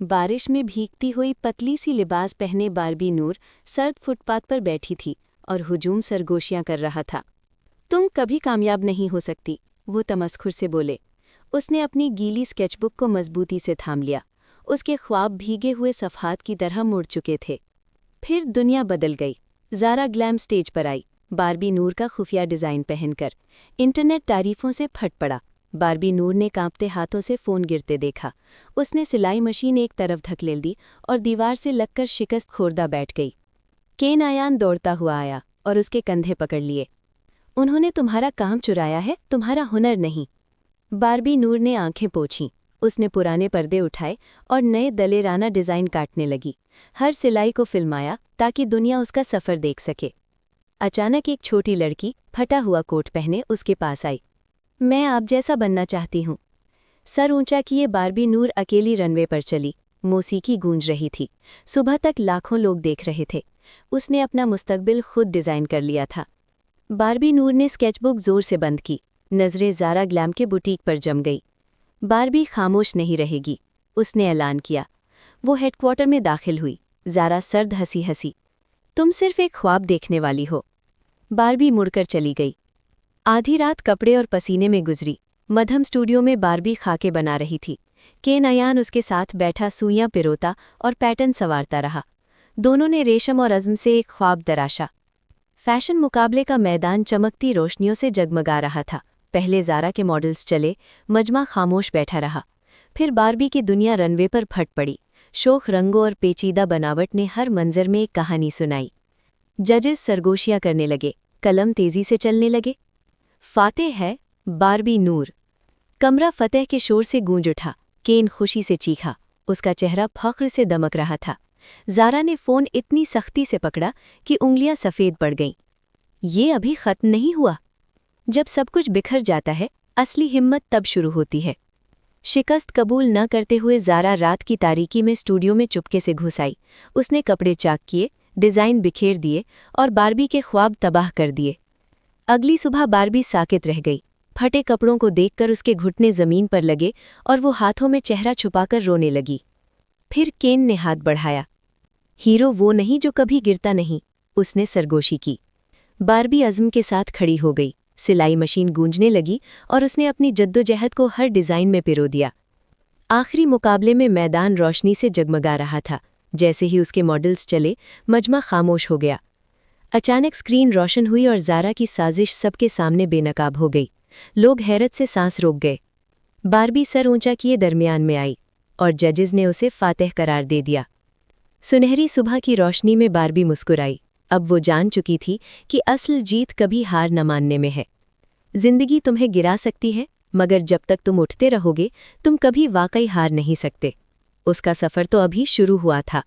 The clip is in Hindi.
बारिश में भीगती हुई पतली सी लिबास पहने बारबी नूर सर्द फुटपाथ पर बैठी थी और हुजूम सरगोशियां कर रहा था। तुम कभी कामयाब नहीं हो सकती, वो तमस्खुर से बोले। उसने अपनी गीली स्केचबुक को मजबूती से थाम लिया। उसके ख्वाब भीगे हुए सफ़हात की तरह मुड़ चुके थे। फिर दुनिया बदल गई। ज़ारा ग्लैम स्टेज पर आई, बारबी नूर का खुफिया डिज़ाइन पहनकर। इंटरनेट तारीफ़ों से फट पड़ा। बारबी नूर ने कांपते हाथों से फ़ोन गिरते देखा। उसने सिलाई मशीन एक तरफ धकेल दी और दीवार से लगकर शिकस्त खोरदा बैठ गई। केन आयान दौड़ता हुआ आया और उसके कंधे पकड़ लिए। उन्होंने तुम्हारा काम चुराया है, तुम्हारा हुनर नहीं। बारबी नूर ने आंखें पोंछीं। उसने पुराने पर्दे उठाए और नए दलेराना डिज़ाइन काटने लगी। हर सिलाई को फिल्माया ताकि दुनिया उसका सफ़र देख सके। अचानक एक छोटी लड़की फटा हुआ कोट पहने उसके पास आई। मैं आप जैसा बनना चाहती हूँ। सर ऊंचा किए बारबी नूर अकेली रनवे पर चली। मौसीकी गूंज रही थी। सुबह तक लाखों लोग देख रहे थे। उसने अपना मुस्तकबिल खुद डिज़ाइन कर लिया था। बारबी नूर ने स्केचबुक जोर से बंद की। नज़रें ज़ारा ग्लैम के बुटीक पर जम गई। बारबी खामोश नहीं रहेगी, उसने ऐलान किया। वो हेडक्वार्टर में दाखिल हुई। ज़ारा सर्द हंसी हंसी। तुम सिर्फ एक ख्वाब देखने वाली हो। बारबी मुड़कर चली गई। आधी रात कपड़े और पसीने में गुजरी। मधम स्टूडियो में बारबी खाके बना रही थी। केन आयान उसके साथ बैठा सुइयां पिरोता और पैटर्न संवारता रहा। दोनों ने रेशम और अज़्म से एक ख्वाब दराशा। फैशन मुकाबले का मैदान चमकती रोशनियों से जगमगा रहा था। पहले ज़ारा के मॉडल्स चले, मजमा खामोश बैठा रहा। फिर बारबी की दुनिया रनवे पर फट पड़ी। शोख रंगों और पेचीदा बनावट ने हर मंजर में एक कहानी सुनाई। जजेस सरगोशियां करने लगे, कलम तेजी से चलने लगे। फातेह है बारबी नूर। कमरा फतेह के शोर से गूंज उठा। केन खुशी से चीखा। उसका चेहरा फख्र से दमक रहा था। ज़ारा ने फ़ोन इतनी सख्ती से पकड़ा कि उंगलियां सफ़ेद पड़ गईं। ये अभी ख़त्म नहीं हुआ। जब सब कुछ बिखर जाता है, असली हिम्मत तब शुरू होती है। शिकस्त कबूल न करते हुए ज़ारा रात की तारीकी में स्टूडियो में चुपके से घुस आई। उसने कपड़े चाक किए, डिज़ाइन बिखेर दिए और बारबी के ख्वाब तबाह कर दिए। अगली सुबह बारबी साकित रह गई। फटे कपड़ों को देखकर उसके घुटने ज़मीन पर लगे और वो हाथों में चेहरा छुपाकर रोने लगी। फिर केन ने हाथ बढ़ाया। हीरो वो नहीं जो कभी गिरता नहीं, उसने सरगोशी की। बारबी अज़्म के साथ खड़ी हो गई। सिलाई मशीन गूंजने लगी और उसने अपनी जद्दोजहद को हर डिज़ाइन में पिरो दिया। आखिरी मुकाबले में मैदान रोशनी से जगमगा रहा था। जैसे ही उसके मॉडल्स चले, मजमा खामोश हो गया। अचानक स्क्रीन रोशन हुई और ज़ारा की साजिश सबके सामने बेनकाब हो गई। लोग हैरत से सांस रोक गए। बारबी सर ऊंचा किए दरमियान में आई और जजेस ने उसे फातेह करार दे दिया। सुनहरी सुबह की रोशनी में बारबी मुस्कुराई। अब वो जान चुकी थी कि असल जीत कभी हार न मानने में है। जिंदगी तुम्हें गिरा सकती है, मगर जब तक तुम उठते रहोगे, तुम कभी वाकई हार नहीं सकते। उसका सफ़र तो अभी शुरू हुआ था।